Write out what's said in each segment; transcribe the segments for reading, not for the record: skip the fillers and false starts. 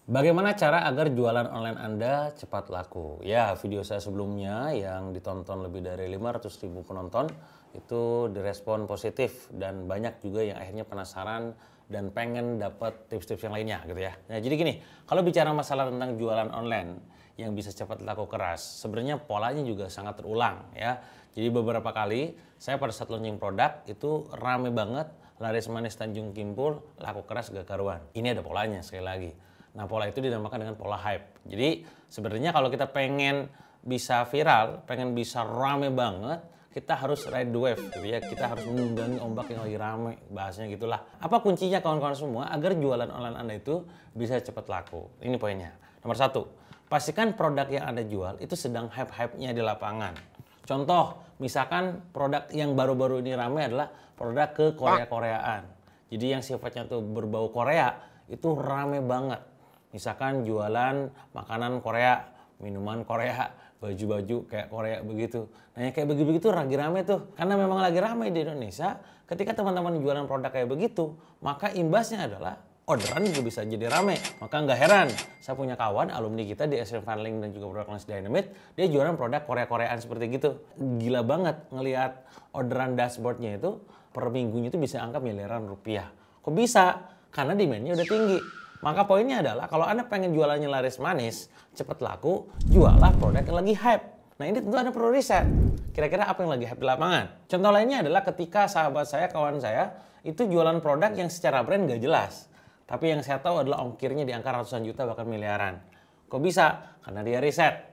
Bagaimana cara agar jualan online Anda cepat laku? Ya, video saya sebelumnya yang ditonton lebih dari 500.000 penonton itu direspon positif dan banyak juga yang akhirnya penasaran dan pengen dapat tips-tips yang lainnya gitu ya. Nah, jadi gini, kalau bicara masalah tentang jualan online yang bisa cepat laku keras, sebenarnya polanya juga sangat terulang ya. Jadi beberapa kali saya pada saat launching produk itu rame banget, laris manis Tanjung Kimpul, laku keras gak karuan. Ini ada polanya sekali lagi. Nah, pola itu dinamakan dengan pola hype. Jadi sebenarnya kalau kita pengen bisa viral, pengen bisa rame banget, kita harus ride the wave gitu ya. Kita harus menunggangi ombak yang lagi rame, bahasanya gitulah. Apa kuncinya kawan-kawan semua agar jualan online Anda itu bisa cepat laku? Ini poinnya. Nomor satu, pastikan produk yang Anda jual itu sedang hype-hype-nya di lapangan. Contoh, misalkan produk yang baru-baru ini rame adalah produk ke Korea-Koreaan. Jadi yang sifatnya tuh berbau Korea itu rame banget. Misalkan jualan makanan Korea, minuman Korea, baju-baju kayak Korea begitu. Nah yang kayak begitu lagi rame tuh. Karena memang lagi rame di Indonesia, ketika teman-teman jualan produk kayak begitu, maka imbasnya adalah orderan juga bisa jadi rame. Maka nggak heran, saya punya kawan, alumni kita di SM Funneling dan juga Product Launch Dynamite, dia jualan produk Korea-Koreaan seperti gitu. Gila banget ngelihat orderan dashboardnya itu, per minggunya itu bisa angka miliaran rupiah. Kok bisa? Karena demand-nya udah tinggi. Maka poinnya adalah kalau Anda pengen jualannya laris manis, cepat laku, jualah produk yang lagi hype. Nah ini tentu Anda perlu riset. Kira-kira apa yang lagi hype di lapangan? Contoh lainnya adalah ketika sahabat saya, kawan saya, itu jualan produk yang secara brand gak jelas. Tapi yang saya tahu adalah ongkirnya di angka ratusan juta bahkan miliaran. Kok bisa? Karena dia riset.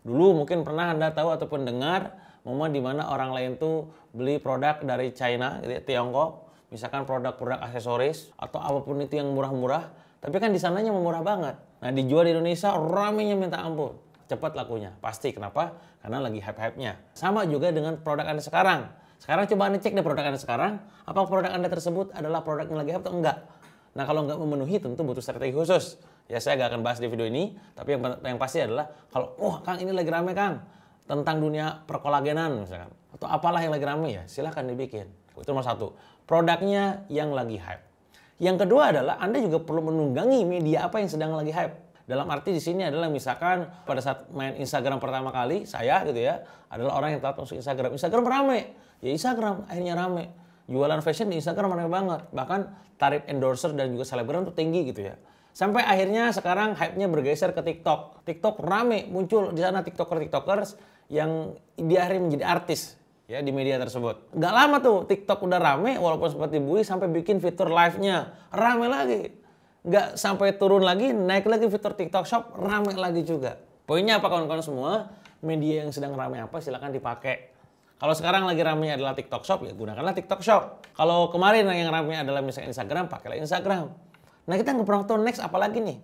Dulu mungkin pernah Anda tahu ataupun dengar momen di mana orang lain tuh beli produk dari China, gitu ya, Tiongkok, misalkan produk-produk aksesoris atau apapun itu yang murah-murah. Tapi kan di sananya murah banget. Nah dijual di Indonesia ramenya minta ampun. Cepat lakunya. Pasti. Kenapa? Karena lagi hype-hype-nya. Sama juga dengan produk Anda sekarang. Sekarang coba Anda cek deh produk Anda sekarang. Apa produk Anda tersebut adalah produk yang lagi hype atau enggak? Nah kalau enggak memenuhi tentu butuh strategi khusus. Ya saya nggak akan bahas di video ini. Tapi yang pasti adalah kalau, Kang ini lagi rame Kang. Tentang dunia perkolagenan misalkan. Atau apalah yang lagi rame ya silahkan dibikin. Itu nomor satu. Produknya yang lagi hype. Yang kedua adalah Anda juga perlu menunggangi media apa yang sedang lagi hype. Dalam arti di sini adalah misalkan pada saat main Instagram pertama kali, saya gitu ya, adalah orang yang telat masuk Instagram. Instagram rame. Ya Instagram akhirnya rame. Jualan fashion di Instagram rame banget. Bahkan tarif endorser dan juga selebgram tuh tinggi gitu ya. Sampai akhirnya sekarang hype-nya bergeser ke TikTok. TikTok rame, muncul di sana TikTokers yang di akhirnya menjadi artis. Ya di media tersebut. Gak lama tuh TikTok udah rame walaupun sempat dibully sampai bikin fitur live-nya. Rame lagi. Gak sampai turun lagi, naik lagi fitur TikTok Shop, rame lagi juga. Poinnya apa kawan-kawan semua? Media yang sedang rame apa silakan dipakai. Kalau sekarang lagi rame adalah TikTok Shop, ya gunakanlah TikTok Shop. Kalau kemarin yang rame adalah misalnya Instagram, pakailah Instagram. Nah kita nggak pernah tahu next apalagi nih.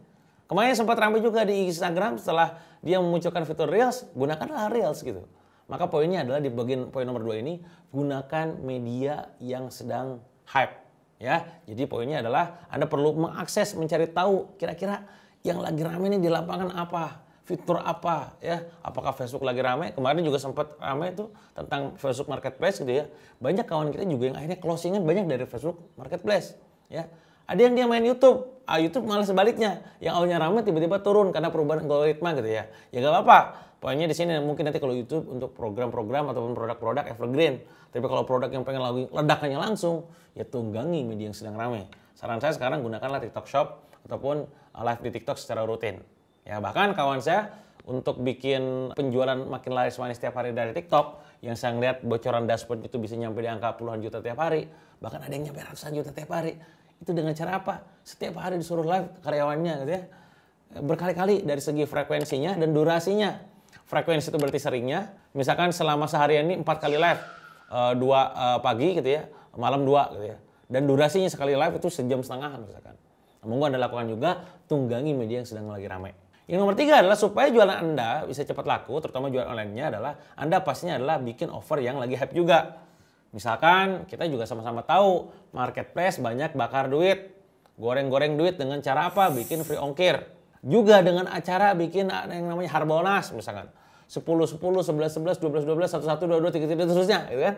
Kemarin sempat rame juga di Instagram setelah dia memunculkan fitur Reels, gunakanlah Reels gitu. Maka poinnya adalah di bagian poin nomor 2 ini, gunakan media yang sedang hype. Ya, jadi poinnya adalah Anda perlu mengakses, mencari tahu kira-kira yang lagi rame ini di lapangan apa, fitur apa, ya. Apakah Facebook lagi rame? Kemarin juga sempat rame itu tentang Facebook Marketplace gitu ya. Banyak kawan kita juga yang akhirnya closingan banyak dari Facebook Marketplace, ya. Ada yang dia main YouTube, YouTube malah sebaliknya. Yang awalnya rame tiba-tiba turun karena perubahan algoritma gitu ya. Ya gak apa-apa. Poinnya di sini mungkin nanti kalau YouTube untuk program-program ataupun produk-produk evergreen. Tapi kalau produk yang pengen lagi ledakannya langsung, ya tunggangi media yang sedang ramai. Saran saya sekarang gunakanlah TikTok Shop ataupun live di TikTok secara rutin. Ya bahkan kawan saya untuk bikin penjualan makin laris manis setiap hari dari TikTok, yang saya ngeliat bocoran dashboard itu bisa nyampe di angka puluhan juta tiap hari, bahkan ada yang nyampe ratusan juta tiap hari. Itu dengan cara apa? Setiap hari disuruh live karyawannya gitu ya. Berkali-kali dari segi frekuensinya dan durasinya. Frekuensi itu berarti seringnya, misalkan selama seharian ini 4 kali live, 2 pagi gitu ya, malam 2 gitu ya. Dan durasinya sekali live itu sejam setengah misalkan. Monggo Anda lakukan juga, tunggangi media yang sedang lagi ramai. Yang nomor 3 adalah supaya jualan Anda bisa cepat laku, terutama jualan online-nya adalah Anda pastinya adalah bikin offer yang lagi hype juga. Misalkan kita juga sama-sama tahu marketplace banyak bakar duit, goreng-goreng duit dengan cara apa? Bikin free ongkir. Juga dengan acara bikin yang namanya Harbolnas misalkan. 10, 10, 11, 11, 12, 12, 11, 12, 13, 13, terusnya gitu kan.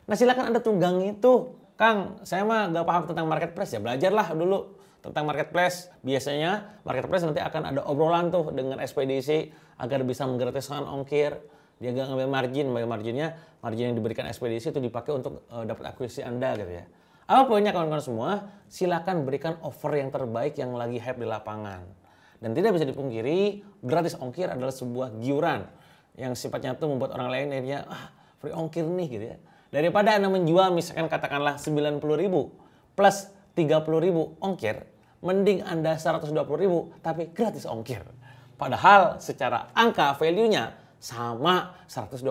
Nah silakan Anda tunggangi itu. Kang, saya mah gak paham tentang marketplace ya, belajarlah dulu tentang marketplace. Biasanya marketplace nanti akan ada obrolan tuh dengan ekspedisi agar bisa menggratiskan ongkir. Dia nggak ngambil margin yang diberikan ekspedisi itu dipakai untuk dapat akuisisi Anda gitu ya. Apa poinnya kawan-kawan semua? Silakan berikan offer yang terbaik yang lagi hype di lapangan. Dan tidak bisa dipungkiri, gratis ongkir adalah sebuah giuran yang sifatnya tuh membuat orang lain akhirnya free ongkir nih gitu ya. Daripada Anda menjual misalkan katakanlah 90.000 plus 30.000 ongkir, mending Anda 120.000 tapi gratis ongkir. Padahal secara angka value-nya sama 120.000.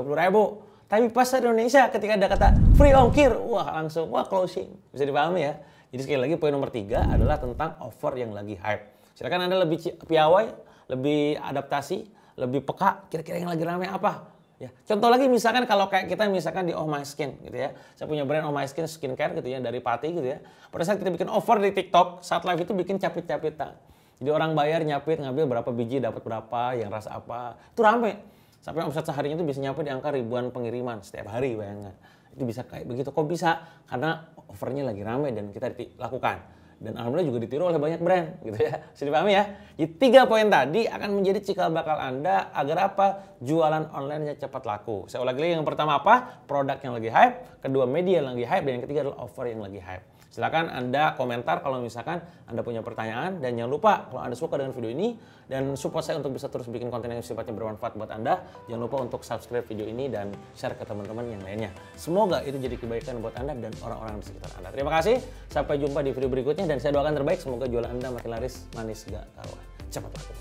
Tapi pasar Indonesia ketika ada kata free ongkir, langsung closing. Bisa dipahami ya? Jadi sekali lagi poin nomor 3 adalah tentang offer yang lagi hype. Silakan Anda lebih piawai, lebih adaptasi, lebih peka, kira-kira yang lagi ramai apa? Ya. Contoh lagi misalkan kalau kayak kita misalkan di Oh My Skin gitu ya. Saya punya brand Oh My Skin skincare gitu ya dari Pati gitu ya. Pada saat kita bikin offer di TikTok, saat live itu bikin capit-capitan. Jadi orang bayar nyapit, ngambil berapa biji dapat berapa, yang rasa apa. Itu rame. Sampai omset seharinya itu bisa nyampe di angka ribuan pengiriman setiap hari, bayangkan. Itu bisa kayak begitu. Kok bisa? Karena offernya lagi ramai dan kita lakukan. Dan alhamdulillah juga ditiru oleh banyak brand gitu ya. Bisa dipahami ya? Jadi 3 poin tadi akan menjadi cikal bakal Anda agar apa? Jualan online-nya cepat laku. Saya ulangi lagi, yang pertama apa? Produk yang lagi hype, kedua media yang lagi hype, dan yang ketiga adalah offer yang lagi hype. Silakan Anda komentar kalau misalkan Anda punya pertanyaan, dan jangan lupa kalau Anda suka dengan video ini dan support saya untuk bisa terus bikin konten yang sifatnya bermanfaat buat Anda, jangan lupa untuk subscribe video ini dan share ke teman-teman yang lainnya. Semoga itu jadi kebaikan buat Anda dan orang-orang di sekitar Anda. Terima kasih, sampai jumpa di video berikutnya dan saya doakan terbaik, semoga jualan Anda makin laris, manis, gak karuan. Cepat laku.